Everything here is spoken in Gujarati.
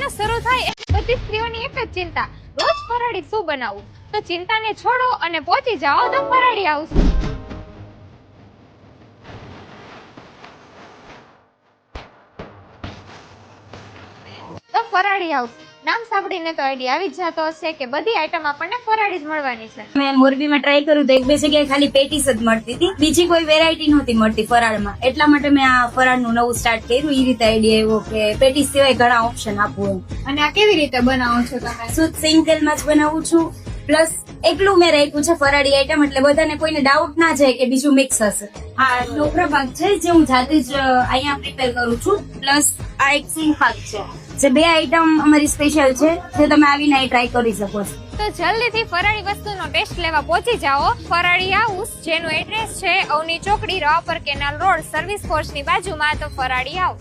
મહિનો શરૂ થાય બધી સ્ત્રીઓની એક જ ચિંતા, રોજ ફરાળી શું બનાવવું. તો ચિંતાને છોડો અને પહોંચી જાઓ તો ફરાળી હાઉસ. તો ફરાળી હાઉસ નામ સાંભળીને તો આઈડિયા આવી જ જતો હશે કે બધી આઈટમ આપણને ફરાળી જ મળવાની છે. મેં મોરબીમાં ટ્રાય કર્યું તો એક બે જગ્યાએ ખાલી પેટીસ જ મળતી હતી, બીજી કોઈ વેરાયટી નહોતી મળતી ફરાળમાં. એટલા માટે મેં આ ફરાળનું નવું સ્ટાર્ટ કર્યું. એ રીતે આઈડિયા આવ્યો કે પેટીસ સિવાય ઘણા ઓપ્શન આપવું એમ. અને આ કેવી રીતે બનાવો છો તમે? શુદ્ધ સિંગ તેલમાં જ બનાવું છું. પ્લસ એટલું મેં રાખ્યું છે ફરાળી આઈટમ, એટલે બધાને કોઈને ડાઉટ ના જાય કે બીજું મિક્સ હશે. આ ઢોકળા પાક છે જે હું જાતે જ અહીંયા પ્રિપેર કરું છું. પ્લસ આ એક સિંગ પાક છે, જે બે આઈટમ અમારી સ્પેશિયલ છે, જે તમે આવીને ટ્રાય કરી શકો છો. તો જલ્દીથી ફરાળી વસ્તુનો ટેસ્ટ લેવા પહોંચી જાઓ ફરાળી હાઉસ, જેનું એડ્રેસ છે અવની ચોકડી, રાવપર કેનાલ રોડ, સર્વિસ ફોર્સની બાજુમાં. તો ફરાળી હાઉસ.